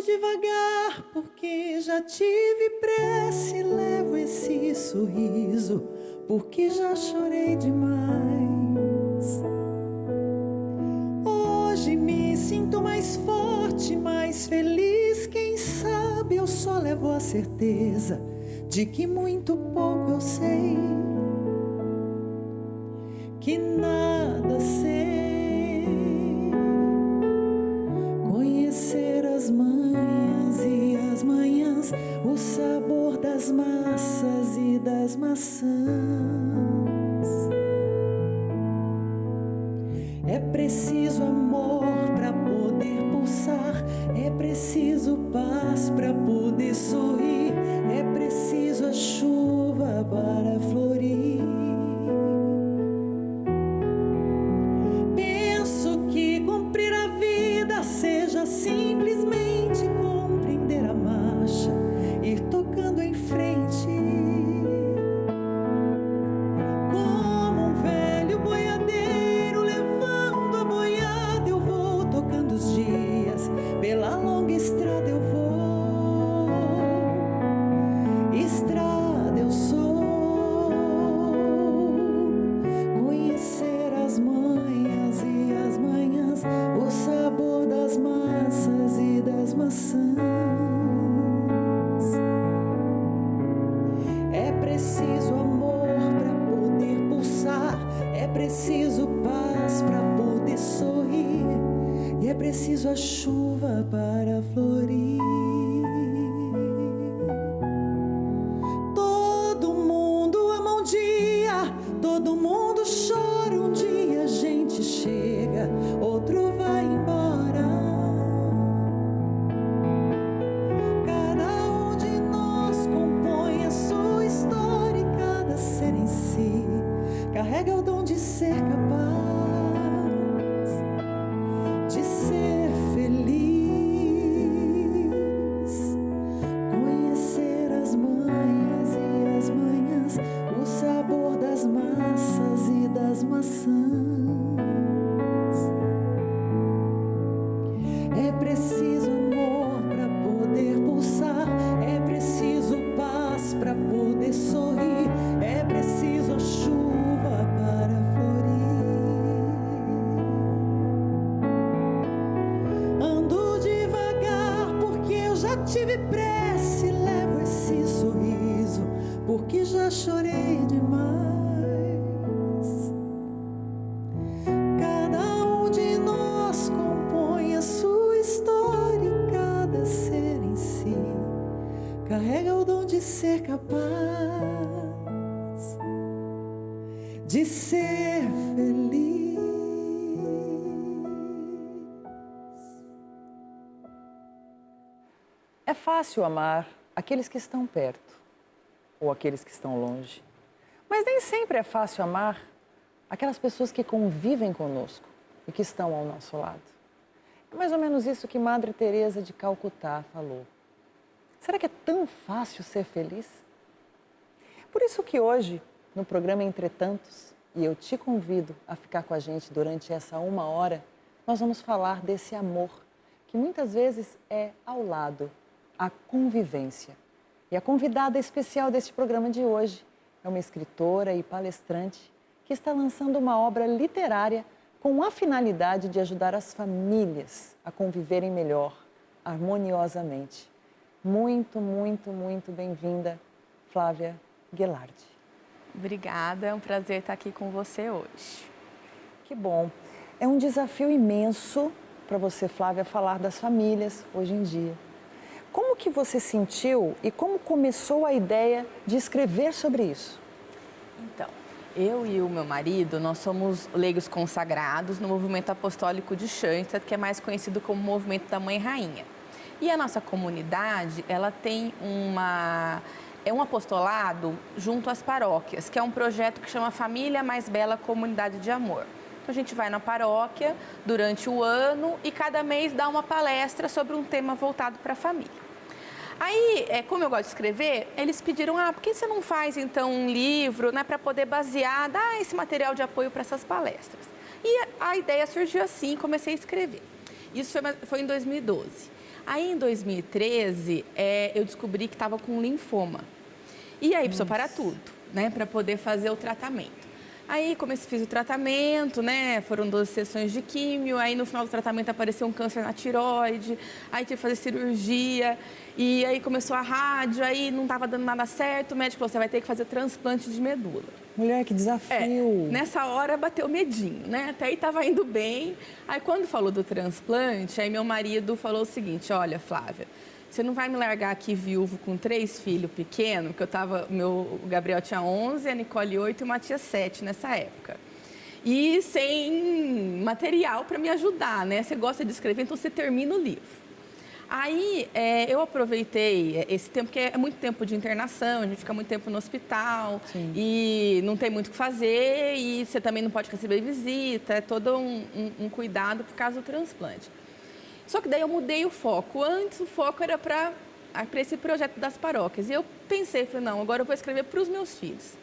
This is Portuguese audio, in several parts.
devagar, porque já tive pressa e levo esse sorriso, porque já chorei demais. Hoje me sinto mais forte, mais feliz. Quem sabe eu só levo a certeza de que muito pouco eu sei, que nada sei. Conhecer as manhãs e as manhãs, o sabor das massas e das maçãs. É preciso amor para poder pulsar, é preciso paz para poder sorrir, é preciso a chuva para florir. Penso que cumprir a vida seja simplesmente compreender a marcha, ir tocando em frente. Como um velho boiadeiro levando a boiada, eu vou tocando os dias, pela longa estrada eu vou. Estrada eu sou, conhecer as manhãs e as manhãs, o sabor das massas e das maçãs. É preciso amor para poder pulsar, é preciso paz para poder sorrir, e é preciso a chuva para florir. Todo mundo ama um dia, todo mundo chora um dia, a gente chega, outro vai embora. Cada um de nós compõe a sua história, e cada ser em si carrega o dom de ser capaz de ser feliz. Conhecer as manhãs e as manhãs, o sabor das massas e das maçãs. É preciso amor para poder pulsar, é preciso paz para poder sorrir, é preciso a chuva para florir. Ando devagar porque eu já tive pressa e levo esse sorriso, porque já chorei demais. Cada um de nós compõe a sua história, e cada ser em si carrega o dom de ser capaz de ser feliz. É fácil amar aqueles que estão perto ou aqueles que estão longe. Mas nem sempre é fácil amar aquelas pessoas que convivem conosco e que estão ao nosso lado. É mais ou menos isso que Madre Teresa de Calcutá falou. Será que é tão fácil ser feliz? Por isso que hoje, no programa Entretantos, e eu te convido a ficar com a gente durante essa 1 hora, nós vamos falar desse amor que muitas vezes é ao lado, a convivência. E a convidada especial deste programa de hoje é uma escritora e palestrante que está lançando uma obra literária com a finalidade de ajudar as famílias a conviverem melhor, harmoniosamente. Muito, muito, muito bem-vinda, Flávia Guelardi. Obrigada, é um prazer estar aqui com você hoje. Que bom. É um desafio imenso para você, Flávia, falar das famílias hoje em dia. Como que você sentiu e como começou a ideia de escrever sobre isso? Então, eu e o meu marido, nós somos leigos consagrados no movimento apostólico de Schanstatt, que é mais conhecido como Movimento da Mãe Rainha. E a nossa comunidade, ela tem um apostolado junto às paróquias, que é um projeto que chama Família Mais Bela Comunidade de Amor. Então, a gente vai na paróquia durante o ano e cada mês dá uma palestra sobre um tema voltado para a família. Aí, como eu gosto de escrever, eles pediram, por que você não faz, então, um livro, né, para poder basear, dar esse material de apoio para essas palestras? E a ideia surgiu assim, comecei a escrever. Isso foi em 2012. Aí, em 2013, eu descobri que estava com linfoma. E aí, precisou parar tudo, né, para poder fazer o tratamento. Aí, fiz o tratamento, né, foram 12 sessões de químio, aí no final do tratamento apareceu um câncer na tireoide, aí tive que fazer cirurgia, e aí começou a rádio, aí não estava dando nada certo, o médico falou, você vai ter que fazer transplante de medula. Mulher, que desafio. Nessa hora bateu medinho, né? Até aí estava indo bem. Aí quando falou do transplante, aí meu marido falou o seguinte, olha, Flávia, você não vai me largar aqui viúvo com 3 filhos pequenos, que o Gabriel tinha 11, a Nicole 8 e o Matias 7 nessa época. E sem material para me ajudar, né? Você gosta de escrever, então você termina o livro. Aí eu aproveitei esse tempo, que é muito tempo de internação, a gente fica muito tempo no hospital. Sim. E não tem muito o que fazer e você também não pode receber visita, é todo um cuidado por causa do transplante. Só que daí eu mudei o foco. Antes o foco era para esse projeto das paróquias. E eu pensei, falei, não, agora eu vou escrever para os meus filhos.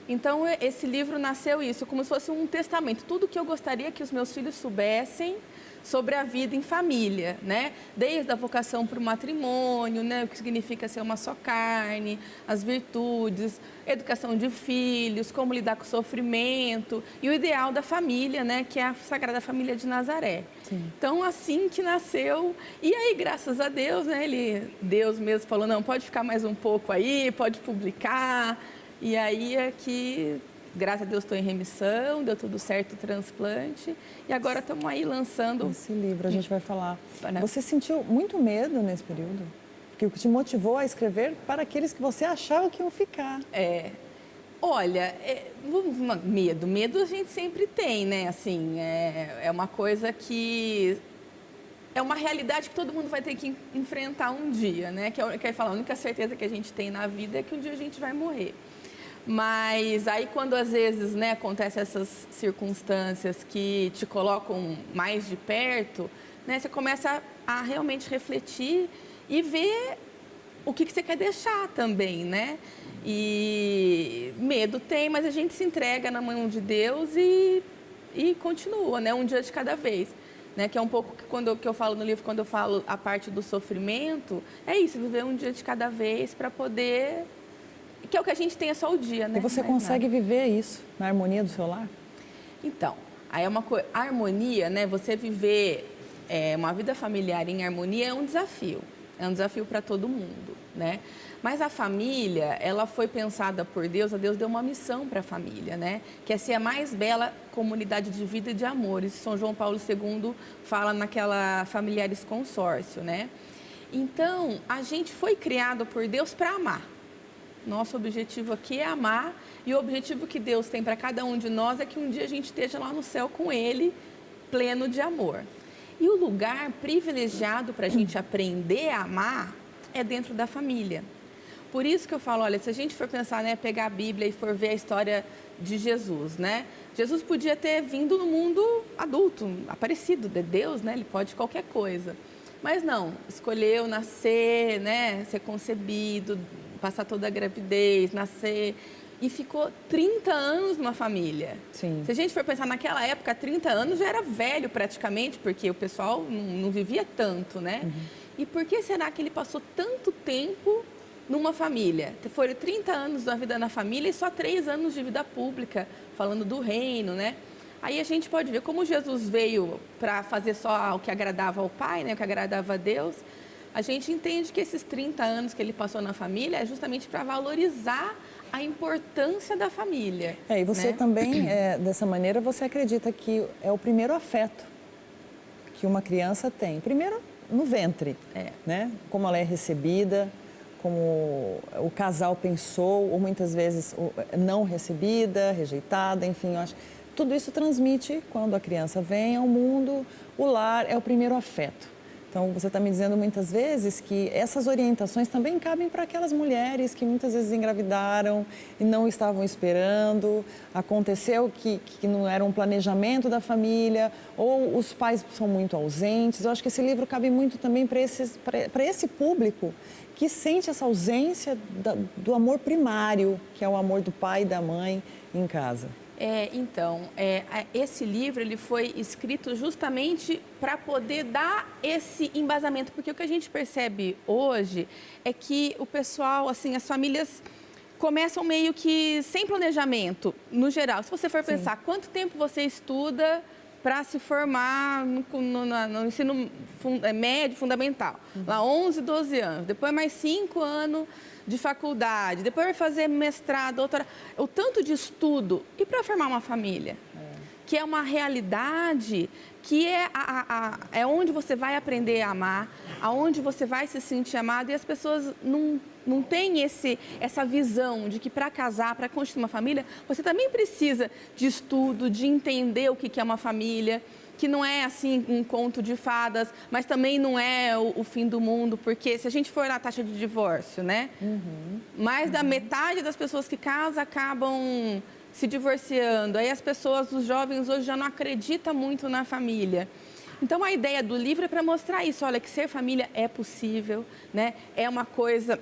Então esse livro nasceu isso, como se fosse um testamento. Tudo que eu gostaria que os meus filhos soubessem sobre a vida em família, né? Desde a vocação para o matrimônio, né? O que significa ser uma só carne, as virtudes, educação de filhos, como lidar com o sofrimento e o ideal da família, né? Que é a Sagrada Família de Nazaré. Sim. Então, assim que nasceu, e aí, graças a Deus, né? Deus mesmo falou, não, pode ficar mais um pouco aí, pode publicar. E aí é que... Graças a Deus estou em remissão, deu tudo certo o transplante e agora estamos aí lançando... Esse livro a gente vai falar. Você sentiu muito medo nesse período? Porque o que te motivou a escrever para aqueles que você achava que iam ficar. Olha, medo a gente sempre tem, né? Assim, é uma coisa que... É uma realidade que todo mundo vai ter que enfrentar um dia, né? Que a única certeza que a gente tem na vida é que um dia a gente vai morrer. Mas aí quando às vezes, né, acontecem essas circunstâncias que te colocam mais de perto, né, você começa a realmente refletir e ver o que você quer deixar também, né? E medo tem, mas a gente se entrega na mão de Deus e continua, né, um dia de cada vez. Né, que é um pouco que eu falo no livro, quando eu falo a parte do sofrimento, é isso, viver um dia de cada vez para poder... Que é o que a gente tem, é só o dia, né? E você consegue viver isso na harmonia do seu lar? Então, aí é uma coisa... A harmonia, né? Você viver uma vida familiar em harmonia é um desafio. É um desafio para todo mundo, né? Mas a família, ela foi pensada por Deus, a Deus deu uma missão para a família, né? Que é ser a mais bela comunidade de vida e de amor. Isso São João Paulo II fala naquela Familiares Consórcio, né? Então, a gente foi criado por Deus para amar. Nosso objetivo aqui é amar e o objetivo que Deus tem para cada um de nós é que um dia a gente esteja lá no céu com Ele, pleno de amor. E o lugar privilegiado para a gente aprender a amar é dentro da família. Por isso que eu falo, olha, se a gente for pensar, né, pegar a Bíblia e for ver a história de Jesus, né? Jesus podia ter vindo no mundo adulto, aparecido de Deus, né? Ele pode qualquer coisa. Mas não, escolheu nascer, né, ser concebido, passar toda a gravidez, nascer, e ficou 30 anos numa família. Sim. Se a gente for pensar naquela época, 30 anos já era velho praticamente, porque o pessoal não vivia tanto, né? Uhum. E por que será que ele passou tanto tempo numa família? Foram 30 anos da vida na família e só 3 anos de vida pública, falando do reino, né? Aí a gente pode ver como Jesus veio para fazer só o que agradava ao Pai, né? O que agradava a Deus. A gente entende que esses 30 anos que ele passou na família é justamente para valorizar a importância da família. E você, né, também, dessa maneira, você acredita que é o primeiro afeto que uma criança tem. Primeiro, no ventre, né? Como ela é recebida, como o casal pensou, ou muitas vezes não recebida, rejeitada, enfim, eu acho. Tudo isso transmite quando a criança vem ao mundo, o lar é o primeiro afeto. Então, você está me dizendo muitas vezes que essas orientações também cabem para aquelas mulheres que muitas vezes engravidaram e não estavam esperando, aconteceu que não era um planejamento da família, ou os pais são muito ausentes. Eu acho que esse livro cabe muito também para esse público que sente essa ausência do amor primário, que é o amor do pai e da mãe em casa. Esse livro ele foi escrito justamente para poder dar esse embasamento, porque o que a gente percebe hoje é que o pessoal, assim, as famílias começam meio que sem planejamento, no geral. Se você for pensar, quanto tempo você estuda para se formar no ensino médio, fundamental? Lá 11, 12 anos, depois mais 5 anos de faculdade, depois vai fazer mestrado, doutorado, o tanto de estudo e para formar uma família, que é uma realidade, que é onde você vai aprender a amar, aonde você vai se sentir amado, e as pessoas não têm essa visão de que para casar, para construir uma família, você também precisa de estudo, de entender o que é uma família, que não é assim um conto de fadas, mas também não é o fim do mundo, porque se a gente for na taxa de divórcio, né? Mais da metade das pessoas que casam acabam se divorciando. Aí as pessoas, os jovens hoje já não acreditam muito na família. Então a ideia do livro é para mostrar isso, olha, que ser família é possível, né? É uma coisa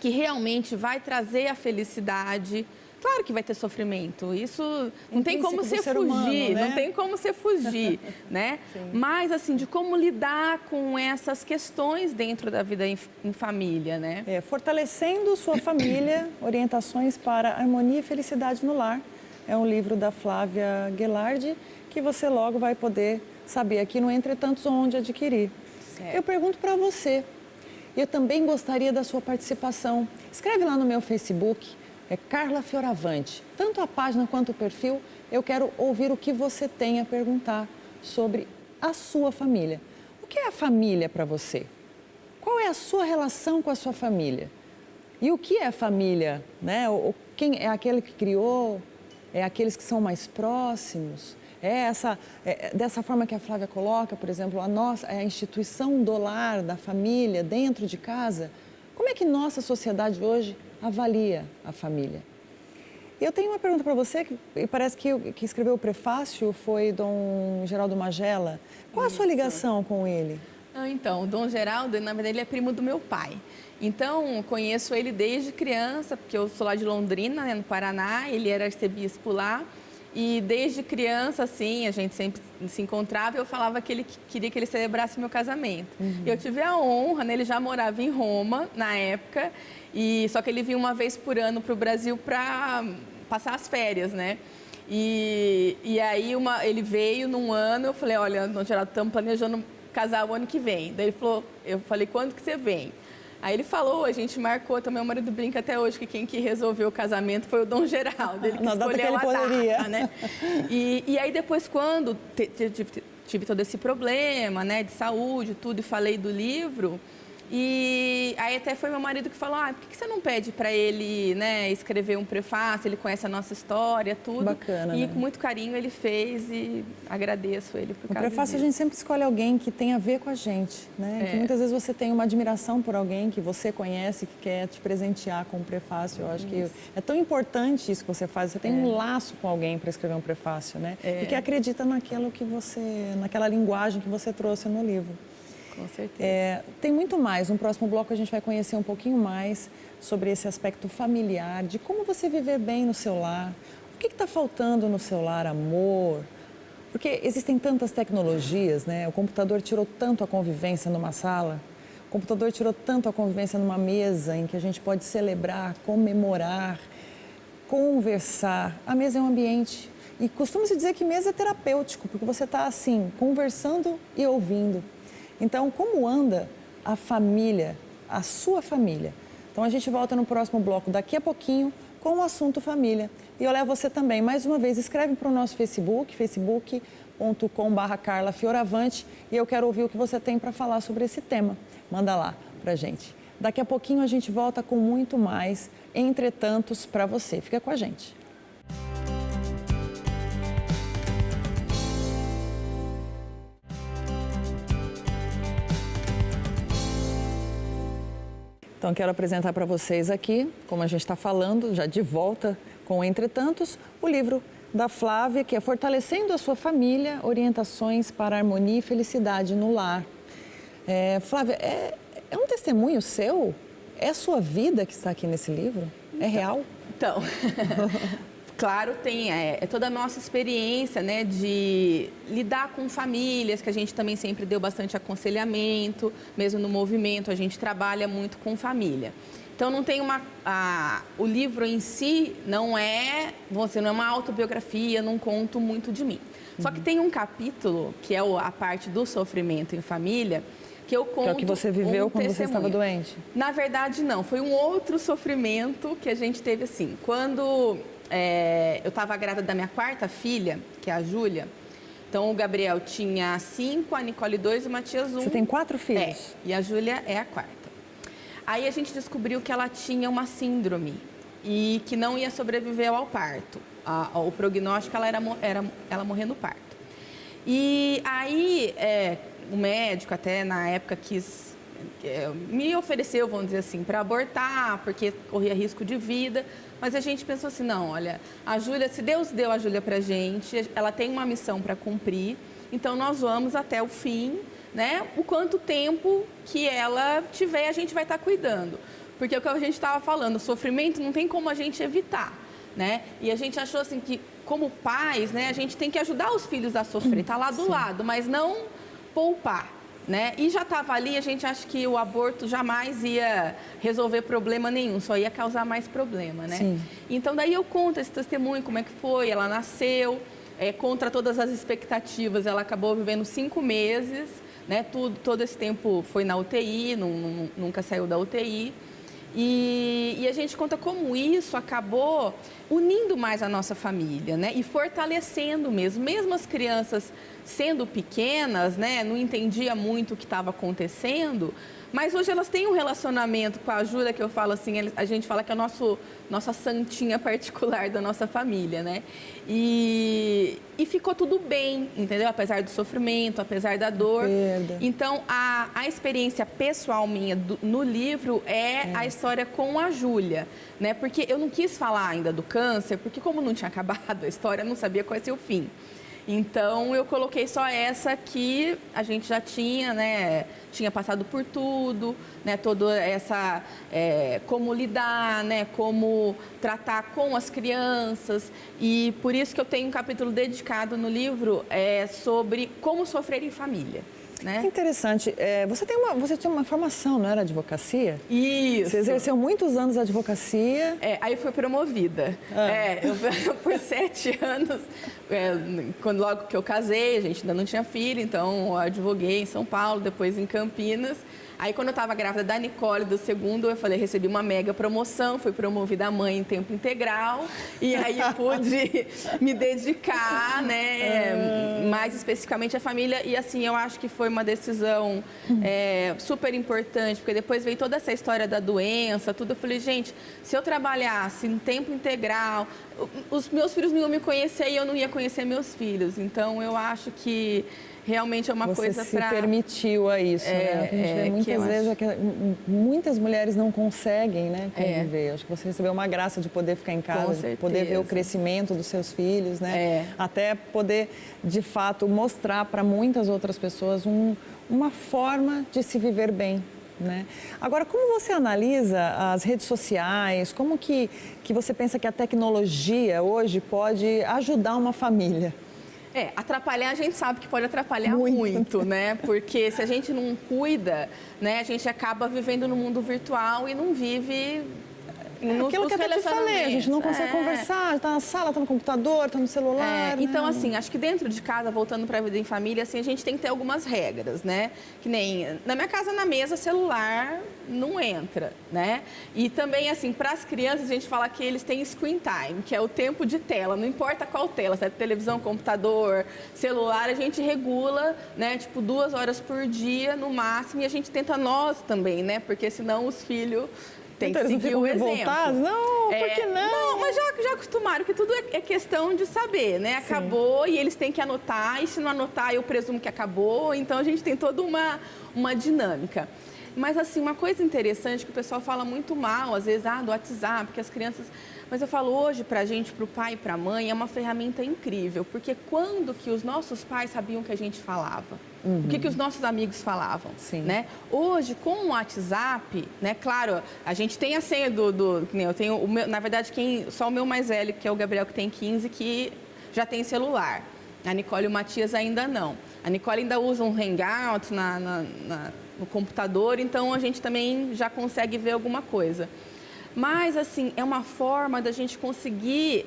que realmente vai trazer a felicidade. Claro que vai ter sofrimento, isso não tem como você fugir, humano, né? não tem como você fugir, né? Mas, assim, de como lidar com essas questões dentro da vida em família, né? Fortalecendo sua família, orientações para harmonia e felicidade no lar. É um livro da Flávia Guelardi, que você logo vai poder saber aqui no Entre Tantos onde adquirir. Eu pergunto para você, eu também gostaria da sua participação. Escreve lá no meu Facebook, é Carla Fioravante. Tanto a página quanto o perfil, eu quero ouvir o que você tem a perguntar sobre a sua família. O que é a família para você? Qual é a sua relação com a sua família? E o que é a família? Né? Quem é aquele que criou? É aqueles que são mais próximos? Dessa forma que a Flávia coloca, por exemplo, a instituição do lar, da família, dentro de casa. Como é que nossa sociedade hoje avalia a família? E eu tenho uma pergunta para você, que parece que escreveu o prefácio foi Dom Geraldo Magela. Qual a sua ligação com ele? Então, o Dom Geraldo, na verdade, ele é primo do meu pai. Então, conheço ele desde criança, porque eu sou lá de Londrina, né, no Paraná, ele era arcebispo lá. E desde criança, assim, a gente sempre se encontrava e eu falava que ele queria que ele celebrasse meu casamento. Eu tive a honra, né, ele já morava em Roma na época, só que ele vinha uma vez por ano para o Brasil para passar as férias, né? E aí ele veio num ano, eu falei, olha, Dom Geraldo, estamos planejando casar o ano que vem. Daí ele falou, eu falei, quando que você vem? Aí ele falou, a gente marcou, também o marido brinca até hoje, que quem que resolveu o casamento foi o Dom Geraldo, ele que escolheu a data, né? E aí depois, quando tive todo esse problema, né, de saúde, tudo, e falei do livro, e aí até foi meu marido que falou, por que você não pede para ele, né, escrever um prefácio, ele conhece a nossa história, tudo. Bacana, e né? com muito carinho ele fez e agradeço ele por causa disso. O prefácio a gente sempre escolhe alguém que tem a ver com a gente, né? Que muitas vezes você tem uma admiração por alguém que você conhece, que quer te presentear com um prefácio. Eu acho que é tão importante isso que você faz, você tem um laço com alguém para escrever um prefácio, né? E que acredita naquela linguagem que você trouxe no livro. Com certeza. Tem muito mais. No próximo bloco a gente vai conhecer um pouquinho mais sobre esse aspecto familiar, de como você viver bem no seu lar. O que está faltando no seu lar? Amor. Porque existem tantas tecnologias, né? O computador tirou tanto a convivência numa sala. O computador tirou tanto a convivência numa mesa em que a gente pode celebrar, comemorar, conversar. A mesa é um ambiente. E costuma-se dizer que mesa é terapêutico, porque você está assim, conversando e ouvindo. Então, como anda a família, a sua família? Então, a gente volta no próximo bloco daqui a pouquinho com o assunto família. E eu levo você também, mais uma vez, escreve para o nosso Facebook, facebook.com/Carla Fioravante, e eu quero ouvir o que você tem para falar sobre esse tema. Manda lá para a gente. Daqui a pouquinho a gente volta com muito mais entretantos para você. Fica com a gente. Então, quero apresentar para vocês aqui, como a gente está falando, já de volta com Entretantos, o livro da Flávia, que é Fortalecendo a Sua Família, Orientações para a Harmonia e Felicidade no Lar. Flávia, é um testemunho seu? É a sua vida que está aqui nesse livro? É real? Então, Claro, tem toda a nossa experiência, né, de lidar com famílias, que a gente também sempre deu bastante aconselhamento, mesmo no movimento, a gente trabalha muito com família. Então, não tem o livro em si não é uma autobiografia, não conto muito de mim. Só que tem um capítulo, que é a parte do sofrimento em família, que eu conto. Que é o que você viveu quando você estava doente? Na verdade, não. Foi um outro sofrimento que a gente teve, assim. Quando eu estava grávida da minha quarta filha, que é a Júlia, então o Gabriel tinha 5, a Nicole 2 e o Matias 1. Você tem 4 filhos? E a Júlia é a quarta. Aí a gente descobriu que ela tinha uma síndrome e que não ia sobreviver ao parto. O prognóstico, ela morrer no parto. E aí, o médico até na época me ofereceu, vamos dizer assim, para abortar, porque corria risco de vida. Mas a gente pensou assim, não, olha, a Júlia, se Deus deu a Júlia para a gente, ela tem uma missão para cumprir, então nós vamos até o fim, né? O quanto tempo que ela tiver, a gente vai estar cuidando. Porque é o que a gente estava falando, o sofrimento não tem como a gente evitar, né? E a gente achou assim que, como pais, né, a gente tem que ajudar os filhos a sofrer, tá lá do lado, mas não poupar, né? E já estava ali, a gente acha que o aborto jamais ia resolver problema nenhum, só ia causar mais problema, né? Sim. Então, daí eu conto esse testemunho, como é que foi, ela nasceu, contra todas as expectativas, ela acabou vivendo 5 meses, né? Todo esse tempo foi na UTI, nunca saiu da UTI. E a gente conta como isso acabou unindo mais a nossa família, né? E fortalecendo mesmo as crianças sendo pequenas, né? Não entendia muito o que estava acontecendo, mas hoje elas têm um relacionamento com a Júlia, que eu falo assim, a gente fala que é a nossa santinha particular da nossa família, né? E ficou tudo bem, entendeu? Apesar do sofrimento, apesar da dor. Perda. Então, a experiência pessoal minha no livro é a história com a Júlia, né? Porque eu não quis falar ainda do câncer, porque como não tinha acabado a história, eu não sabia qual ia ser o fim. Então, eu coloquei só essa que a gente já tinha, né? Tinha passado por tudo, né? Toda essa... como lidar, né? Como tratar com as crianças. E por isso que eu tenho um capítulo dedicado no livro sobre como sofrer em família. Né? Interessante. Você tinha uma formação, não era advocacia? Isso. Você exerceu muitos anos a advocacia. Aí fui promovida. Eu por 7 anos, logo que eu casei, a gente ainda não tinha filho, então eu advoguei em São Paulo, depois em Campinas. Aí, quando eu estava grávida da Nicole, do segundo, eu falei, recebi uma mega promoção, fui promovida a mãe em tempo integral, e aí pude me dedicar, né, mais especificamente à família. E, assim, eu acho que foi uma decisão super importante, porque depois veio toda essa história da doença, tudo. Eu falei, gente, se eu trabalhasse em tempo integral, os meus filhos não iam me conhecer e eu não ia conhecer meus filhos. Então, eu acho que realmente é uma coisa para... Você se permitiu a isso, né? O que a gente vê muitas vezes é que muitas mulheres não conseguem, né, conviver. Acho que você recebeu uma graça de poder ficar em casa, de poder ver o crescimento dos seus filhos, né? Até poder, de fato, mostrar para muitas outras pessoas uma forma de se viver bem. Né? Agora, como você analisa as redes sociais? Como que você pensa que a tecnologia hoje pode ajudar uma família? Atrapalhar, a gente sabe que pode atrapalhar muito, né? Porque se a gente não cuida, né, a gente acaba vivendo no mundo virtual e não vive aquilo que eu até te falei, a gente não consegue conversar, está na sala, está no computador, está no celular. Então, assim, acho que dentro de casa, voltando para a vida em família, assim, a gente tem que ter algumas regras, né? Que nem na minha casa, na mesa, celular não entra, né? E também, assim, para as crianças, a gente fala que eles têm screen time, que é o tempo de tela, não importa qual tela, se é televisão, computador, celular, a gente regula, né? Tipo, 2 horas por dia, no máximo, e a gente tenta nós também, né? Porque senão os filhos... Tem que seguir o exemplo. Não, por que não? Não, mas já acostumaram que tudo é questão de saber, né? Acabou e eles têm que anotar, e se não anotar, eu presumo que acabou. Então, a gente tem toda uma dinâmica. Mas, assim, uma coisa interessante que o pessoal fala muito mal, às vezes, do WhatsApp, que as crianças... Mas eu falo, hoje, pra gente, pro pai e pra mãe, é uma ferramenta incrível. Porque quando que os nossos pais sabiam o que a gente falava? O que os nossos amigos falavam? Sim. Né? Hoje, com o WhatsApp, né? Claro, a gente tem a senha eu tenho o meu, na verdade, só o meu mais velho, que é o Gabriel, que tem 15, que já tem celular. A Nicole e o Matias ainda não. A Nicole ainda usa um Hangout no computador, então a gente também já consegue ver alguma coisa. Mas, assim, é uma forma da gente conseguir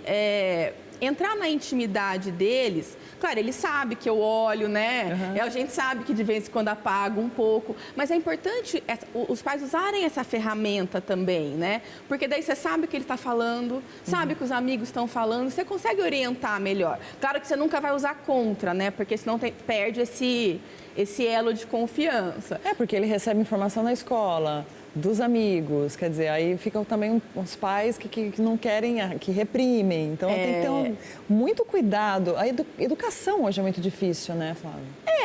entrar na intimidade deles. Claro, ele sabe que eu olho, né? A gente sabe que de vez em quando apago um pouco. Mas é importante os pais usarem essa ferramenta também, né? Porque daí você sabe o que ele está falando, sabe o que os amigos estão falando, você consegue orientar melhor. Claro que você nunca vai usar contra, né? Porque senão perde esse elo de confiança. Porque ele recebe informação na escola, dos amigos, quer dizer, aí ficam também os pais que não querem, que reprimem. Então tem que ter muito cuidado. A educação hoje é muito difícil, né, Flávia?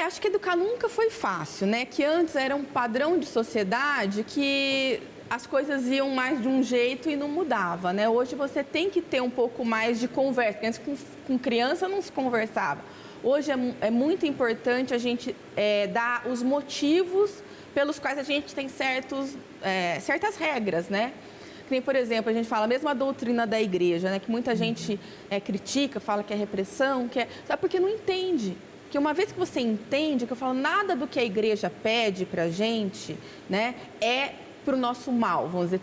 Acho que educar nunca foi fácil, né? Que antes era um padrão de sociedade que as coisas iam mais de um jeito e não mudava, né? Hoje você tem que ter um pouco mais de conversa, porque antes com criança não se conversava. Hoje é muito importante a gente dar os motivos pelos quais a gente tem certas regras, né? Que nem, por exemplo, a gente fala a mesma doutrina da igreja, né? Que muita gente critica, fala que é repressão, sabe, porque não entende. Que uma vez que você entende, que eu falo, nada do que a igreja pede pra gente, né? Para o nosso mal, vamos dizer,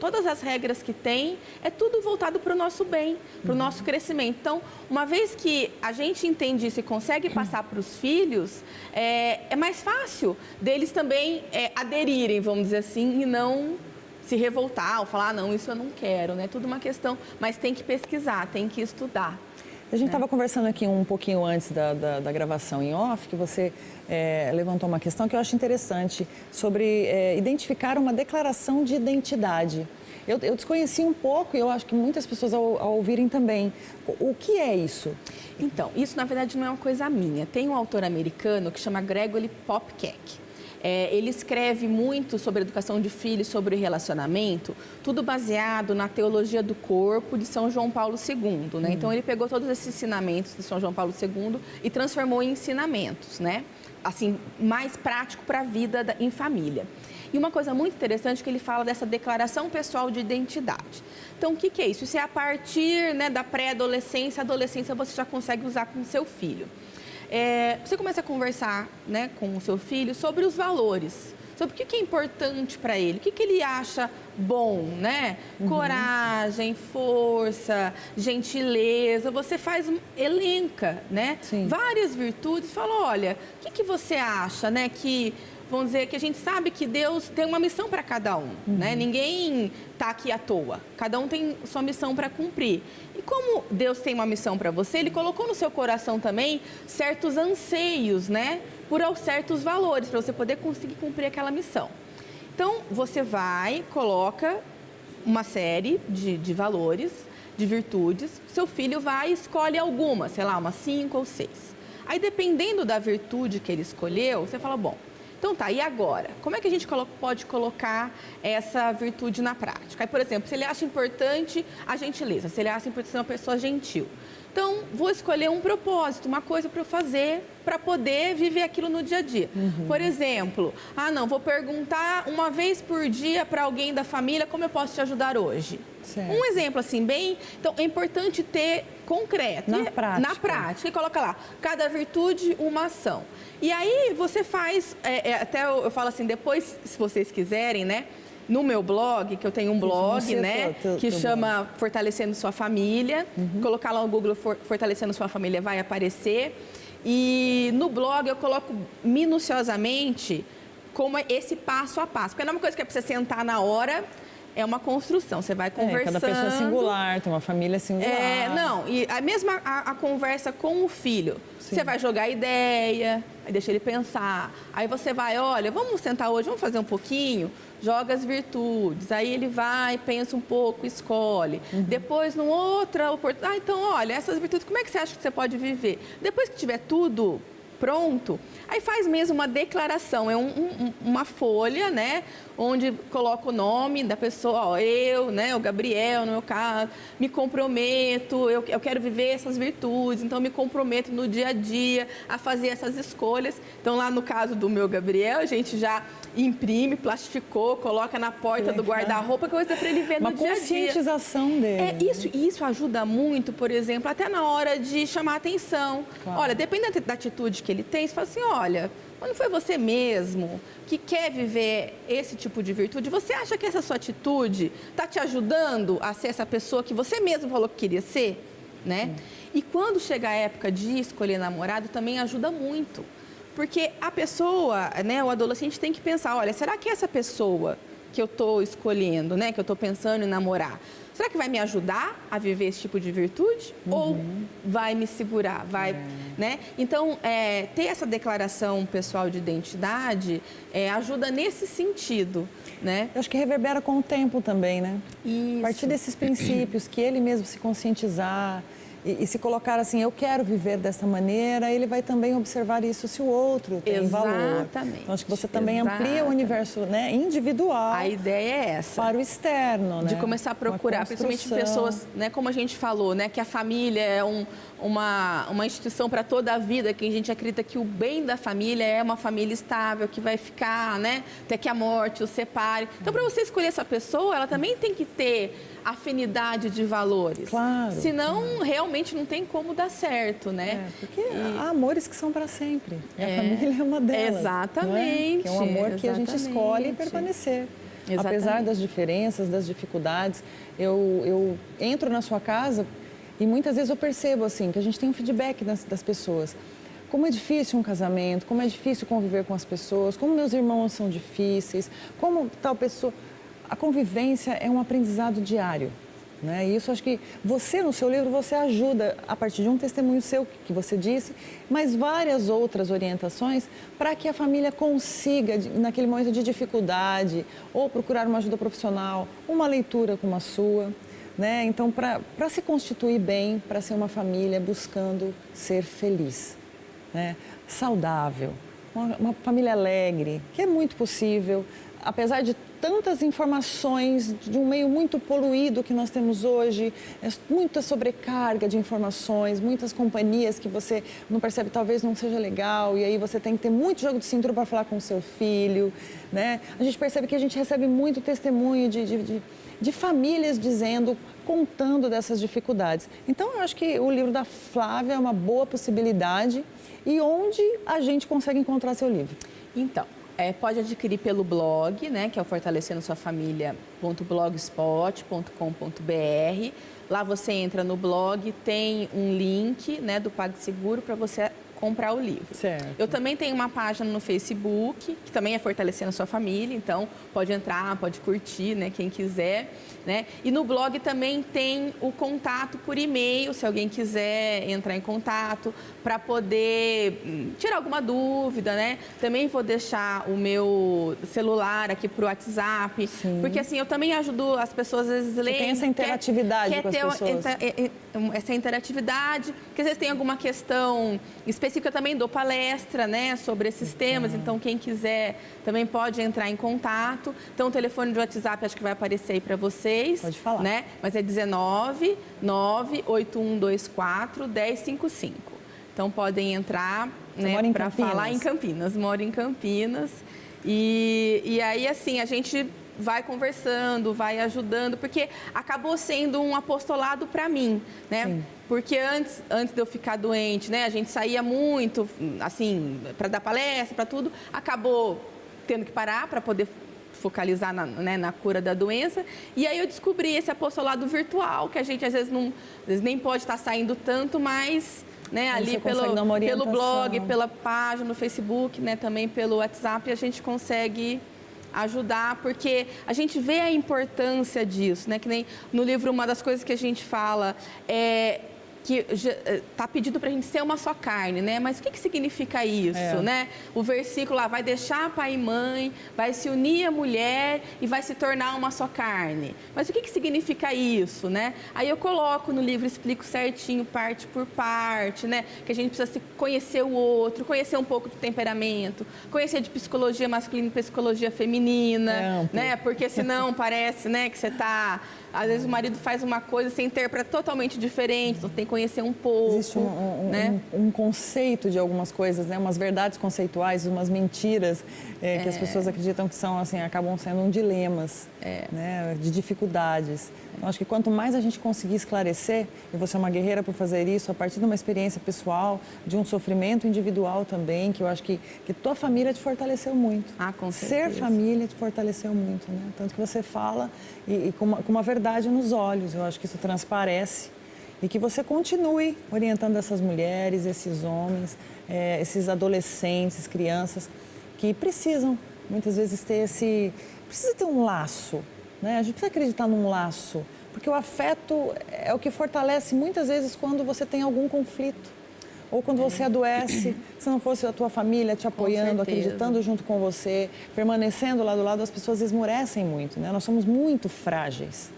todas as regras que tem, é tudo voltado para o nosso bem, para o nosso crescimento. Então, uma vez que a gente entende isso e consegue passar para os filhos, é mais fácil deles também aderirem, vamos dizer assim, e não se revoltar ou falar, não, isso eu não quero, né? Tudo uma questão, mas tem que pesquisar, tem que estudar. A gente estava conversando aqui um pouquinho antes da gravação em off, que você levantou uma questão que eu acho interessante, sobre identificar uma declaração de identidade. Eu desconheci um pouco e eu acho que muitas pessoas ao ouvirem também. O que é isso? Então, isso na verdade não é uma coisa minha. Tem um autor americano que chama Gregory Popcak. Ele escreve muito sobre educação de filhos, sobre relacionamento, tudo baseado na teologia do corpo de São João Paulo II, né? Então, ele pegou todos esses ensinamentos de São João Paulo II e transformou em ensinamentos, né? Assim, mais prático para a vida em família. E uma coisa muito interessante é que ele fala dessa declaração pessoal de identidade. Então, o que é isso? Isso é a partir, né, da pré-adolescência, adolescência você já consegue usar com o seu filho. Você começa a conversar, né, com o seu filho sobre os valores, sobre o que é importante para ele, o que ele acha bom, né? Coragem, força, gentileza. Você elenca, né? Sim. Várias virtudes. Fala, olha, o que você acha, né? Que vamos dizer que a gente sabe que Deus tem uma missão para cada um, né? Ninguém está aqui à toa. Cada um tem sua missão para cumprir. E como Deus tem uma missão para você, Ele colocou no seu coração também certos anseios, né? Por certos valores, para você poder conseguir cumprir aquela missão. Então, você coloca uma série de valores, de virtudes. Seu filho vai e escolhe algumas, sei lá, umas 5 ou 6. Aí, dependendo da virtude que ele escolheu, você fala, bom, então tá, e agora? Como é que a gente pode colocar essa virtude na prática? Aí, por exemplo, se ele acha importante a gentileza, se ele acha importante ser uma pessoa gentil. Então, vou escolher um propósito, uma coisa para eu fazer, para poder viver aquilo no dia a dia. Por exemplo, vou perguntar uma vez por dia para alguém da família como eu posso te ajudar hoje. Certo. Um exemplo assim, Então, é importante ter concreto. Na prática. E coloca lá, cada virtude, uma ação. E aí, você faz, até eu falo assim, depois, se vocês quiserem, né? No meu blog, que eu tenho um blog, né, que chama Fortalecendo Sua Família. Colocar lá no Google Fortalecendo Sua Família vai aparecer. E no blog eu coloco minuciosamente como é esse passo a passo. Porque não é uma coisa que é para você sentar na hora, é uma construção. Você vai conversando. Cada pessoa é singular, tem uma família singular. E a mesma a conversa com o filho. Sim. Você vai jogar ideia, aí deixa ele pensar. Aí você vai, olha, vamos sentar hoje, vamos fazer um pouquinho. Joga as virtudes, aí ele vai, pensa um pouco, escolhe. Depois, numa outra oportunidade, então, olha, essas virtudes, como é que você acha que você pode viver? Depois que tiver tudo pronto, aí faz mesmo uma declaração, é uma folha, né, onde coloca o nome da pessoa, ó, eu, né, o Gabriel, no meu caso, me comprometo, eu quero viver essas virtudes, então me comprometo no dia a dia a fazer essas escolhas. Então, lá no caso do meu Gabriel, a gente já imprime, plastificou, coloca na porta do guarda-roupa, que coisa para ele ver no dia a dia. Uma conscientização dele. Isso ajuda muito, por exemplo, até na hora de chamar atenção. Claro. Olha, dependendo da atitude que ele tem, você fala assim, olha, quando foi você mesmo que quer viver esse tipo de virtude, você acha que essa sua atitude está te ajudando a ser essa pessoa que você mesmo falou que queria ser, né? E quando chega a época de escolher namorado, também ajuda muito. Porque a pessoa, né, o adolescente tem que pensar, olha, será que essa pessoa que eu estou escolhendo, né, que eu estou pensando em namorar, será que vai me ajudar a viver esse tipo de virtude? Ou vai me segurar? Né? Então, ter essa declaração pessoal de identidade ajuda nesse sentido, né? Eu acho que reverbera com o tempo também, né? Isso. A partir desses princípios, que ele mesmo se conscientizar e se colocar assim, eu quero viver dessa maneira, ele vai também observar isso se o outro tem valor. Exatamente. Então, acho que você também amplia o universo, né, individual. A ideia é essa. Para o externo, né? De começar a procurar, principalmente pessoas, né, como a gente falou, né, que a família é uma instituição para toda a vida, que a gente acredita que o bem da família é uma família estável, que vai ficar, né, até que a morte os separe. Então, para você escolher essa pessoa, ela também tem que ter afinidade de valores. Claro. Senão, realmente não tem como dar certo, né? Porque há amores que são para sempre. E a família é uma delas. Exatamente. Que é um amor que a gente escolhe permanecer. Exatamente. Apesar das diferenças, das dificuldades, eu entro na sua casa e muitas vezes eu percebo assim que a gente tem um feedback das pessoas. Como é difícil um casamento, como é difícil conviver com as pessoas, como meus irmãos são difíceis, como tal pessoa... A convivência é um aprendizado diário, né? E isso acho que você, no seu livro, você ajuda, a partir de um testemunho seu que você disse, mas várias outras orientações para que a família consiga, naquele momento de dificuldade, ou procurar uma ajuda profissional, uma leitura como a sua, né? Então, para se constituir bem, para ser uma família buscando ser feliz, né? Saudável, uma família alegre, que é muito possível, apesar de tantas informações, de um meio muito poluído que nós temos hoje, muita sobrecarga de informações, muitas companhias que você não percebe, talvez não seja legal, e aí você tem que ter muito jogo de cintura para falar com o seu filho, né? A gente percebe que a gente recebe muito testemunho de famílias contando dessas dificuldades. Então, eu acho que o livro da Flávia é uma boa possibilidade. E onde a gente consegue encontrar seu livro? Então, pode adquirir pelo blog, né, que é o fortalecendosafamilia.blogspot.com.br. Lá você entra no blog, tem um link, né, do PagSeguro para você comprar o livro. Certo. Eu também tenho uma página no Facebook, que também é Fortalecendo a Sua Família, então pode entrar, pode curtir, né, quem quiser, né? E no blog também tem o contato por e-mail, se alguém quiser entrar em contato para poder tirar alguma dúvida, né? Também vou deixar o meu celular aqui pro WhatsApp, porque assim, eu também ajudo as pessoas, às vezes, lerem. Tem essa interatividade com as pessoas. Essa interatividade, porque às vezes tem alguma questão específica, eu também dou palestra, né, sobre esses temas, então quem quiser também pode entrar em contato. Então o telefone de WhatsApp acho que vai aparecer aí para vocês. Pode falar. Né? Mas é 19 98124 1055. Então podem entrar, né, para falar em Campinas. Moro em Campinas. E aí, assim, a gente vai conversando, vai ajudando, porque acabou sendo um apostolado para mim, né? Sim. Porque antes de eu ficar doente, né, a gente saía muito, assim, para dar palestra, para tudo, acabou tendo que parar para poder focalizar na cura da doença. E aí eu descobri esse apostolado virtual, que a gente às vezes nem pode estar saindo tanto, mas... Né, ali pelo blog, pela página no Facebook, né, também pelo WhatsApp, a gente consegue ajudar, porque a gente vê a importância disso, né, que nem no livro uma das coisas que a gente fala é que está pedido para a gente ser uma só carne, né? Mas o que significa isso, né? O versículo lá, vai deixar pai e mãe, vai se unir a mulher e vai se tornar uma só carne. Mas o que significa isso, né? Aí eu coloco no livro, explico certinho, parte por parte, né? Que a gente precisa conhecer o outro, conhecer um pouco do temperamento, conhecer de psicologia masculina e psicologia feminina, né? Porque senão parece, né, que você está... Às vezes o marido faz uma coisa, você interpreta totalmente diferente, então tem que conhecer um pouco. Existe né? um conceito de algumas coisas, né? Umas verdades conceituais, umas mentiras que as pessoas acreditam que são, assim, acabam sendo dilemas, né? De dificuldades. Então, acho que quanto mais a gente conseguir esclarecer, e você é uma guerreira por fazer isso, a partir de uma experiência pessoal, de um sofrimento individual também, que eu acho que tua família te fortaleceu muito. Com certeza. Ser família te fortaleceu muito, né? Tanto que você fala e com uma verdade nos olhos, eu acho que isso transparece. E que você continue orientando essas mulheres, esses homens, esses adolescentes, crianças, que precisam, muitas vezes, precisa ter um laço, né? A gente precisa acreditar num laço, porque o afeto é o que fortalece muitas vezes quando você tem algum conflito. Ou quando você adoece, se não fosse a tua família te apoiando, acreditando junto com você, permanecendo lá do lado, as pessoas esmorecem muito, né? Nós somos muito frágeis.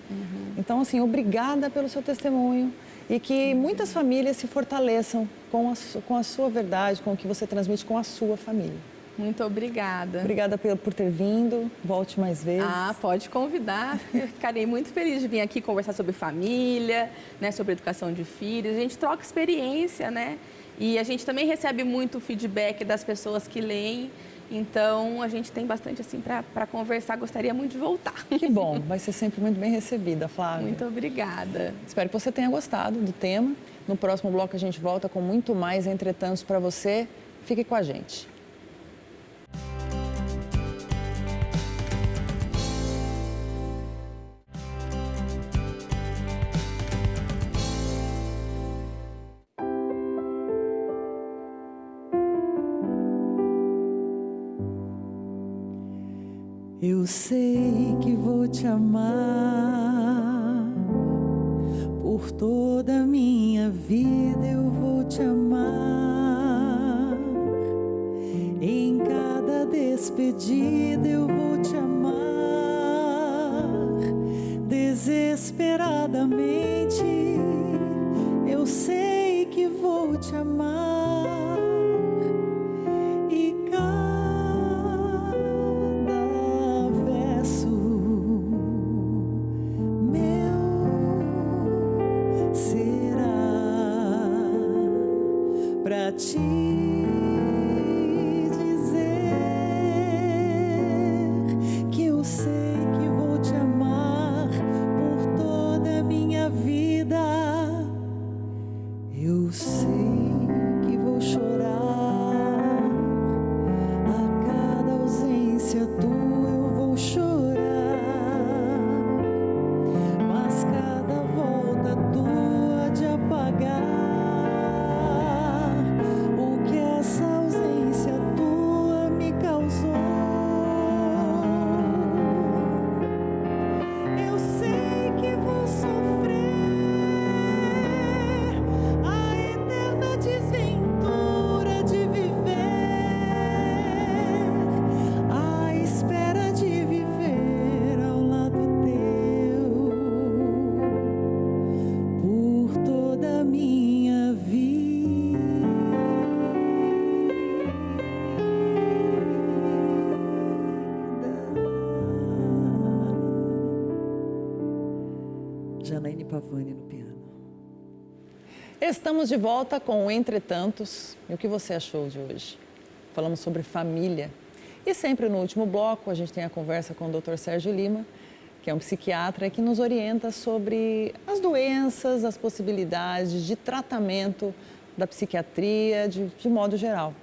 Então, assim, obrigada pelo seu testemunho e que muitas famílias se fortaleçam com a sua verdade, com o que você transmite com a sua família. Muito obrigada. Obrigada por ter vindo. Volte mais vezes. Pode convidar. Eu ficarei muito feliz de vir aqui conversar sobre família, né, sobre educação de filhos. A gente troca experiência, né? E a gente também recebe muito feedback das pessoas que leem. Então, a gente tem bastante assim para conversar. Gostaria muito de voltar. Que bom. Vai ser sempre muito bem recebida, Flávia. Muito obrigada. Espero que você tenha gostado do tema. No próximo bloco, a gente volta com muito mais entretantos para você. Fique com a gente. Eu sei que vou te amar, por toda a minha vida eu vou te amar. Em cada despedida eu vou te amar, desesperadamente. Eu sei que vou te amar. Pra te dizer que eu sei que vou te amar por toda a minha vida. Eu sei que vou chorar a cada ausência tua, eu vou chorar, mas cada volta tua de apagar essa ausência tua me causou. Eu sei que vou sofrer a eterna desventura de viver, à espera de viver ao lado teu por toda a minha vida. Janaíne Pavani no piano. Estamos de volta com o Entretantos. E o que você achou de hoje? Falamos sobre família. E sempre no último bloco a gente tem a conversa com o Dr. Sérgio Lima, que é um psiquiatra que nos orienta sobre as doenças, as possibilidades de tratamento da psiquiatria de modo geral.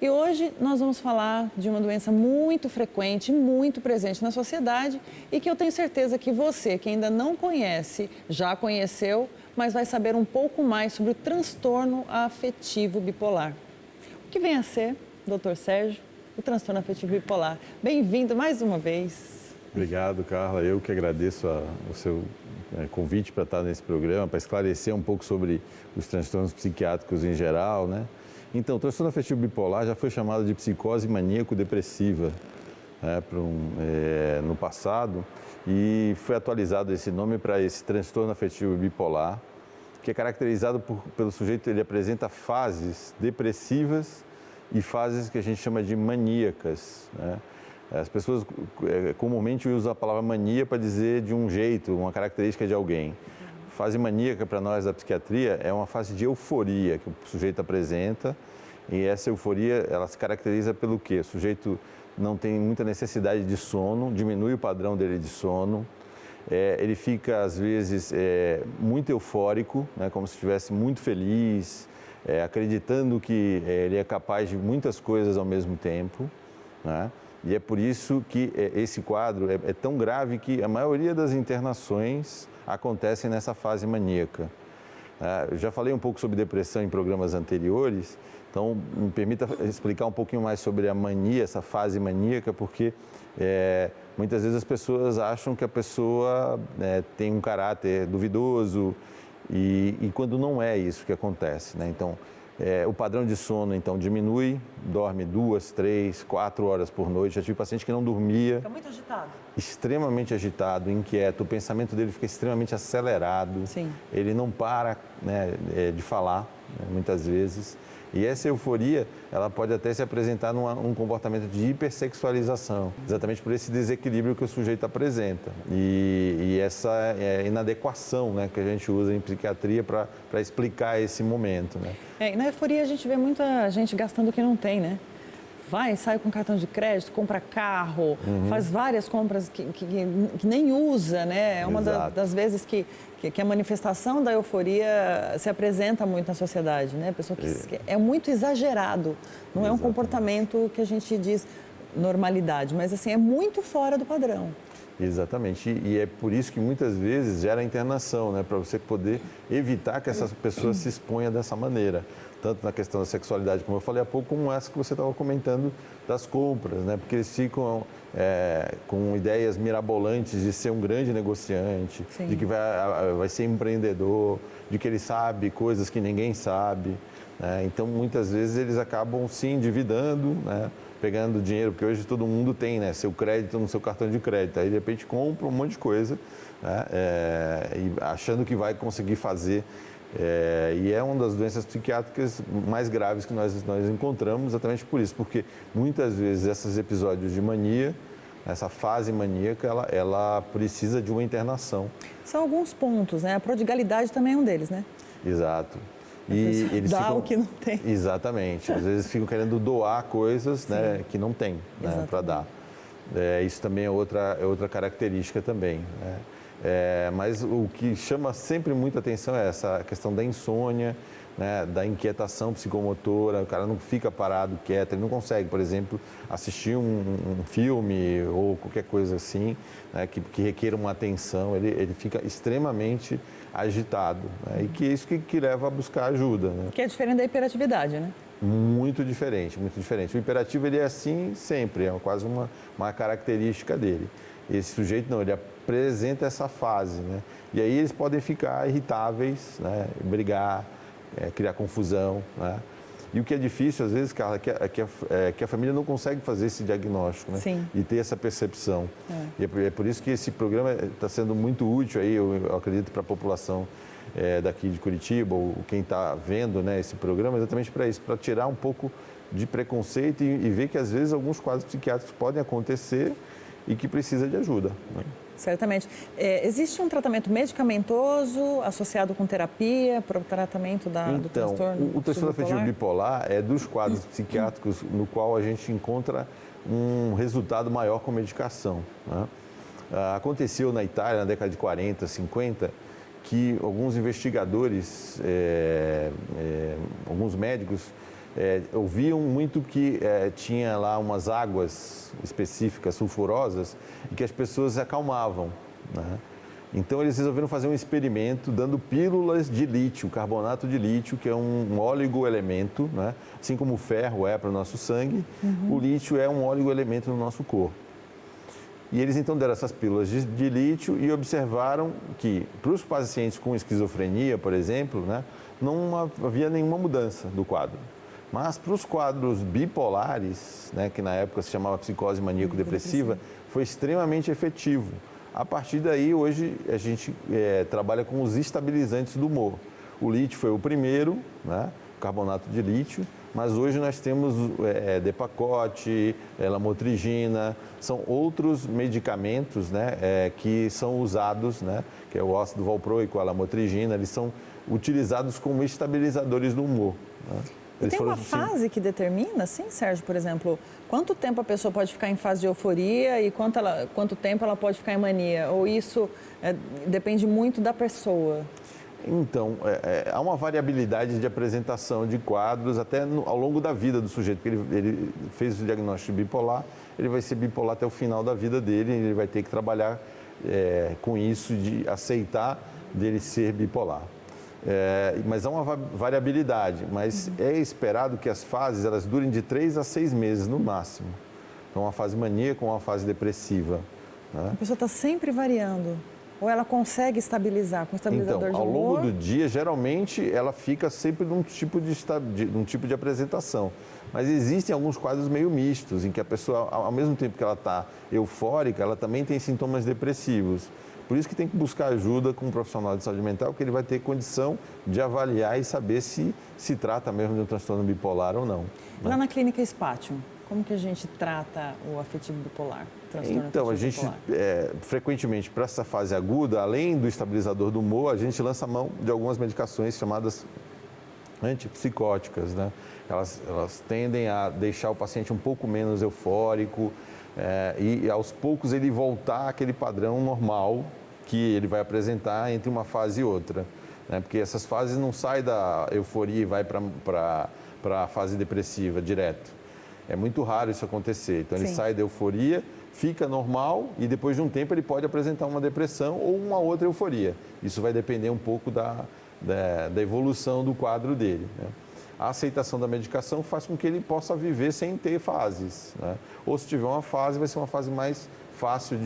E hoje nós vamos falar de uma doença muito frequente, muito presente na sociedade e que eu tenho certeza que você, que ainda não conhece, já conheceu, mas vai saber um pouco mais sobre o transtorno afetivo bipolar. O que vem a ser, Dr. Sérgio, o transtorno afetivo bipolar? Bem-vindo mais uma vez. Obrigado, Carla. Eu que agradeço o convite para estar nesse programa, para esclarecer um pouco sobre os transtornos psiquiátricos em geral, né? Então, o transtorno afetivo bipolar já foi chamado de psicose maníaco-depressiva, né, no passado, e foi atualizado esse nome para esse transtorno afetivo bipolar, que é caracterizado pelo sujeito, ele apresenta fases depressivas e fases que a gente chama de maníacas, né? As pessoas comumente usam a palavra mania para dizer de um jeito, uma característica de alguém. Fase maníaca, para nós da psiquiatria, é uma fase de euforia que o sujeito apresenta, e essa euforia, ela se caracteriza pelo quê? O sujeito não tem muita necessidade de sono, diminui o padrão dele de sono, ele fica, às vezes, muito eufórico, né, como se estivesse muito feliz, acreditando que ele é capaz de muitas coisas ao mesmo tempo, né? E é por isso que esse quadro é tão grave que a maioria das internações acontecem nessa fase maníaca. Eu já falei um pouco sobre depressão em programas anteriores, então me permita explicar um pouquinho mais sobre a mania, essa fase maníaca, porque muitas vezes as pessoas acham que a pessoa tem um caráter duvidoso e quando não é isso que acontece, né? Então, o padrão de sono, então, diminui, dorme 2, 3, 4 horas por noite. Já tive paciente que não dormia. Fica muito agitado. Extremamente agitado, inquieto. O pensamento dele fica extremamente acelerado. Sim. Ele não para, né, de falar, né, muitas vezes. E essa euforia, ela pode até se apresentar num comportamento de hipersexualização, exatamente por esse desequilíbrio que o sujeito apresenta. E essa inadequação, né, que a gente usa em psiquiatria para explicar esse momento, né? E na euforia a gente vê muita gente gastando o que não tem, né? Vai, sai com cartão de crédito, compra carro, faz várias compras que nem usa, né? É uma das vezes que a manifestação da euforia se apresenta muito na sociedade, né? A pessoa que é muito exagerado, não é um comportamento que a gente diz normalidade, mas assim, é muito fora do padrão. Exatamente, e é por isso que muitas vezes gera internação, né? Para você poder evitar que essa pessoa se exponha dessa maneira. Tanto na questão da sexualidade, como eu falei há pouco, como essa que você estava comentando das compras, né? Porque eles ficam com ideias mirabolantes de ser um grande negociante, Sim. de que vai ser empreendedor, de que ele sabe coisas que ninguém sabe, né? Então, muitas vezes, eles acabam se endividando, né? Pegando dinheiro, porque hoje todo mundo tem, né, seu crédito no seu cartão de crédito. Aí, de repente, compra um monte de coisa, né? E achando que vai conseguir fazer. E é uma das doenças psiquiátricas mais graves que nós encontramos, exatamente por isso, porque muitas vezes esses episódios de mania, essa fase maníaca, ela precisa de uma internação. São alguns pontos, né? A prodigalidade também é um deles, né? Exato. E eles dá ficam, o que não tem. Exatamente. Às vezes ficam querendo doar coisas, né, que não tem, né, para dar. Isso também é outra característica também, né? Mas o que chama sempre muita atenção é essa questão da insônia, né, da inquietação psicomotora. O cara não fica parado, quieto, ele não consegue, por exemplo, assistir um filme ou qualquer coisa assim, né, que requer uma atenção, ele fica extremamente agitado, né, e que é isso que leva a buscar ajuda, né? Que é diferente da hiperatividade, né? Muito diferente, muito diferente. O hiperativo, ele é assim sempre, é quase uma característica dele. Esse sujeito não, ele apresenta essa fase, né? E aí eles podem ficar irritáveis, né? Brigar, criar confusão, né? E o que é difícil, às vezes, Carla, é que a família não consegue fazer esse diagnóstico, né? Sim. E ter essa percepção. E é por isso que esse programa está sendo muito útil aí, eu acredito, para a população daqui de Curitiba, ou quem está vendo, né, esse programa, exatamente para isso, para tirar um pouco de preconceito e ver que, às vezes, alguns quadros psiquiátricos podem acontecer e que precisa de ajuda, né? Certamente. Existe um tratamento medicamentoso associado com terapia para o tratamento do transtorno? O transtorno afetivo bipolar é dos quadros psiquiátricos no qual a gente encontra um resultado maior com medicação, né? Aconteceu na Itália, na década de 40, 50, que alguns investigadores, alguns médicos, ouviam muito que tinha lá umas águas específicas, sulfurosas, e que as pessoas se acalmavam, né? Então, eles resolveram fazer um experimento dando pílulas de lítio, carbonato de lítio, que é um oligoelemento, né? Assim como o ferro é para o nosso sangue, o lítio é um oligoelemento no nosso corpo. E eles então deram essas pílulas de lítio e observaram que para os pacientes com esquizofrenia, por exemplo, né, não havia nenhuma mudança do quadro. Mas para os quadros bipolares, né, que na época se chamava psicose maníaco-depressiva, foi extremamente efetivo. A partir daí, hoje, a gente trabalha com os estabilizantes do humor. O lítio foi o primeiro, né, o carbonato de lítio, mas hoje nós temos Depakote, lamotrigina, são outros medicamentos, né, que são usados, né, que é o ácido valproico, a lamotrigina, eles são utilizados como estabilizadores do humor. Né? E tem uma fase que determina, assim, Sérgio, por exemplo, quanto tempo a pessoa pode ficar em fase de euforia e quanto tempo ela pode ficar em mania? Ou isso depende muito da pessoa? Então, há uma variabilidade de apresentação de quadros até ao longo da vida do sujeito, porque ele fez o diagnóstico de bipolar, ele vai ser bipolar até o final da vida dele, ele vai ter que trabalhar com isso, de aceitar dele ser bipolar. Mas há uma variabilidade, mas é esperado que as fases elas durem de 3 a 6 meses no máximo. Então, uma fase maníaca ou uma fase depressiva. Né? A pessoa está sempre variando. Ou ela consegue estabilizar com estabilizador de humor? Ao longo do dia, geralmente, ela fica sempre num tipo de apresentação. Mas existem alguns quadros meio mistos, em que a pessoa, ao mesmo tempo que ela está eufórica, ela também tem sintomas depressivos. Por isso que tem que buscar ajuda com um profissional de saúde mental, que ele vai ter condição de avaliar e saber se trata mesmo de um transtorno bipolar ou não. Né? Lá na clínica Spatium, como que a gente trata o afetivo bipolar? Então, a gente, frequentemente, para essa fase aguda, além do estabilizador do humor, a gente lança mão de algumas medicações chamadas antipsicóticas, né? Elas tendem a deixar o paciente um pouco menos eufórico e, aos poucos, ele voltar àquele padrão normal que ele vai apresentar entre uma fase e outra. Né? Porque essas fases não saem da euforia e vai para a fase depressiva direto. É muito raro isso acontecer. Então, ele sai da euforia, fica normal e depois de um tempo ele pode apresentar uma depressão ou uma outra euforia. Isso vai depender um pouco da evolução do quadro dele. Né? A aceitação da medicação faz com que ele possa viver sem ter fases. Né? Ou se tiver uma fase, vai ser uma fase mais fácil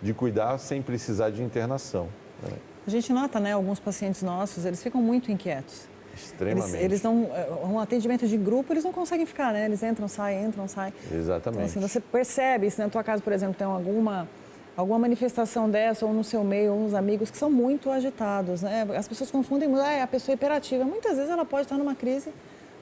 de cuidar sem precisar de internação. Né? A gente nota, né, alguns pacientes nossos, eles ficam muito inquietos. Extremamente. Eles não, um atendimento de grupo, eles não conseguem ficar, né? Eles entram, saem. Exatamente. Então, assim, você percebe, se na tua casa, por exemplo, tem alguma manifestação dessa, ou no seu meio, ou uns amigos que são muito agitados, né? As pessoas confundem muito, a pessoa é hiperativa. Muitas vezes ela pode estar numa crise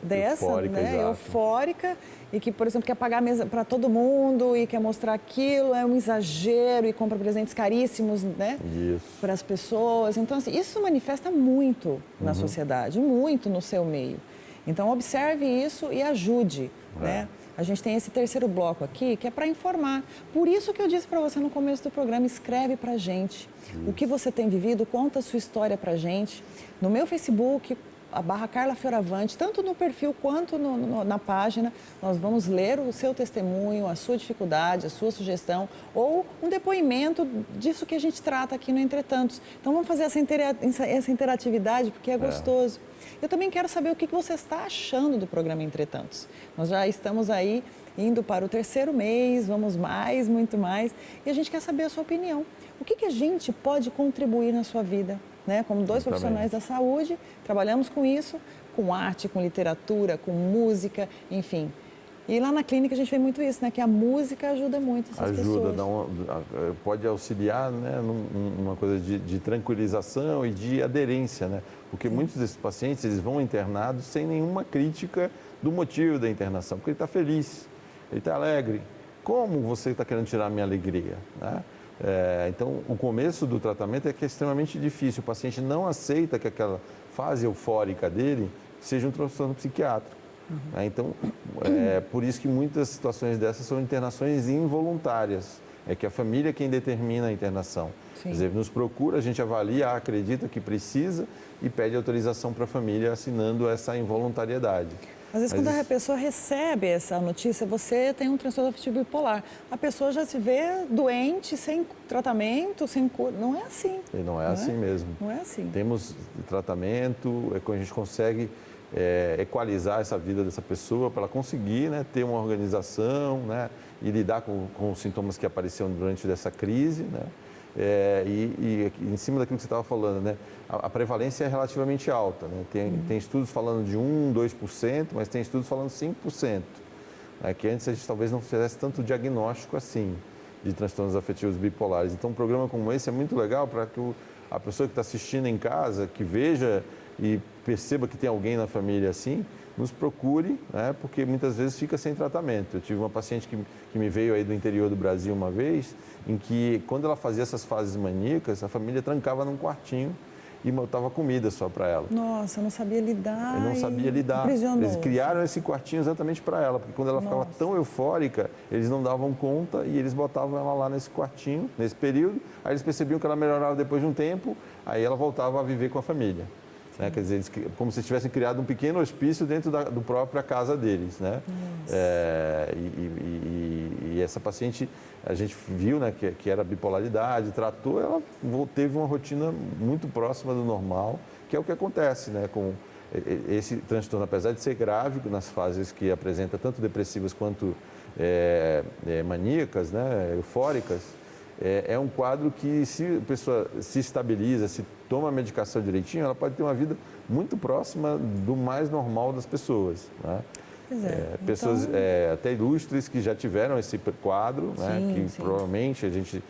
dessa, eufórica, né? exato. Eufórica, e que, por exemplo, quer pagar a mesa para todo mundo e quer mostrar aquilo, é um exagero e compra presentes caríssimos, né? Isso. Para as pessoas. Então, assim, isso manifesta muito na sociedade, muito no seu meio. Então, observe isso e ajude, né? A gente tem esse terceiro bloco aqui, que é para informar. Por isso que eu disse para você no começo do programa, escreve para a gente. O que você tem vivido, conta a sua história para a gente. No meu Facebook, a /Carla Fioravante, tanto no perfil quanto na página, nós vamos ler o seu testemunho, a sua dificuldade, a sua sugestão, ou um depoimento disso que a gente trata aqui no Entretantos. Então, vamos fazer essa interatividade, porque é gostoso. Eu também quero saber o que você está achando do programa Entretantos. Nós já estamos aí indo para o 3º mês, vamos mais, muito mais, e a gente quer saber a sua opinião. O que a gente pode contribuir na sua vida? Né? Como 2 profissionais da saúde, trabalhamos com isso, com arte, com literatura, com música, enfim. E lá na clínica a gente vê muito isso, né? Que a música ajuda muito essas pessoas. Pode auxiliar, né, numa coisa de tranquilização e de aderência, né? Porque muitos desses pacientes eles vão internados sem nenhuma crítica do motivo da internação, porque ele está feliz, ele está alegre. Como você está querendo tirar a minha alegria? Né? Então, o começo do tratamento é que é extremamente difícil. O paciente não aceita que aquela fase eufórica dele seja um transtorno psiquiátrico. Então, por isso que muitas situações dessas são internações involuntárias. É que a família é quem determina a internação. Quer dizer, nos procura, a gente avalia, acredita que precisa e pede autorização para a família assinando essa involuntariedade. Às vezes, quando a pessoa recebe essa notícia, você tem um transtorno afetivo bipolar. A pessoa já se vê doente, sem tratamento, sem cura. Não é assim. E não é assim mesmo. Não é assim. Temos tratamento, a gente consegue equalizar essa vida dessa pessoa, para ela conseguir, né, ter uma organização, né, e lidar com os sintomas que apareceram durante essa crise, né? E em cima daquilo que você estava falando, né, a prevalência é relativamente alta, né? Tem estudos falando de 1, 2%, mas tem estudos falando 5%. Que antes a gente talvez não fizesse tanto diagnóstico assim de transtornos afetivos bipolares. Então, um programa como esse é muito legal para que a pessoa que está assistindo em casa, que veja e perceba que tem alguém na família assim, nos procure, né, porque muitas vezes fica sem tratamento. Eu tive uma paciente que me veio aí do interior do Brasil uma vez, em que quando ela fazia essas fases maníacas, a família trancava num quartinho e botava comida só para ela. Nossa, eu não sabia lidar. Eu não sabia lidar. Eles criaram esse quartinho exatamente para ela, porque quando ela ficava tão eufórica, eles não davam conta e eles botavam ela lá nesse quartinho, nesse período. Aí eles percebiam que ela melhorava depois de um tempo, aí ela voltava a viver com a família. Né? Quer dizer, como se tivessem criado um pequeno hospício dentro do própria casa deles. Né? E essa paciente, a gente viu, né, que era bipolaridade, tratou, ela teve uma rotina muito próxima do normal, que é o que acontece, né, com esse transtorno, apesar de ser grave nas fases que apresenta tanto depressivas quanto maníacas, né, eufóricas. É um quadro que, se a pessoa se estabiliza, se toma a medicação direitinho, ela pode ter uma vida muito próxima do mais normal das pessoas. Né? Pessoas até ilustres que já tiveram esse quadro, né? Que provavelmente a gente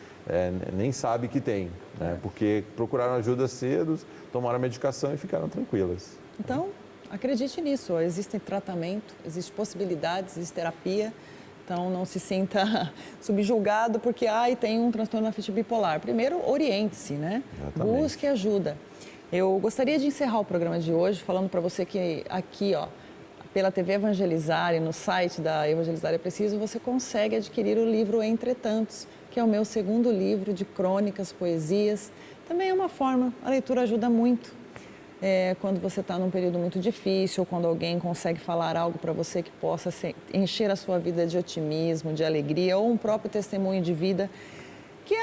nem sabe que tem, né? Porque procuraram ajuda cedo, tomaram a medicação e ficaram tranquilas. Então, acredite nisso, existe tratamento, existe possibilidades, existe terapia. Então, não se sinta subjugado porque tem um transtorno afetivo bipolar. Primeiro, oriente-se, né? Exatamente. Busque ajuda. Eu gostaria de encerrar o programa de hoje falando para você que aqui, pela TV Evangelizar e no site da Evangelizar é Preciso, você consegue adquirir o livro Entretantos, que é o meu segundo livro de crônicas, poesias. Também é uma forma, a leitura ajuda muito. Quando você está num período muito difícil, ou quando alguém consegue falar algo para você que possa encher a sua vida de otimismo, de alegria, ou um próprio testemunho de vida que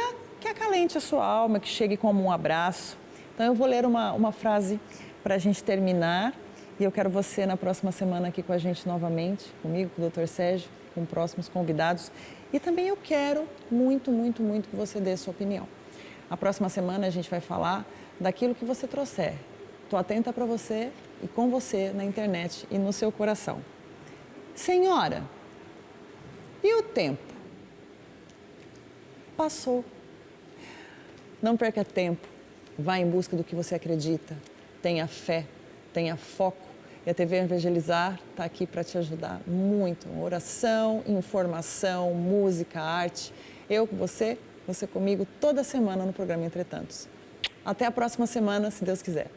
acalente a sua alma, que chegue como um abraço. Então, eu vou ler uma frase para a gente terminar, e eu quero você na próxima semana aqui com a gente novamente, comigo, com o Dr. Sérgio, com próximos convidados. E também eu quero muito, muito, muito que você dê a sua opinião. A próxima semana a gente vai falar daquilo que você trouxer. Estou atenta para você e com você na internet e no seu coração. Senhora, e o tempo? Passou. Não perca tempo. Vá em busca do que você acredita. Tenha fé, tenha foco. E a TV Evangelizar está aqui para te ajudar muito. Oração, informação, música, arte. Eu com você comigo toda semana no programa Entretantos. Até a próxima semana, se Deus quiser.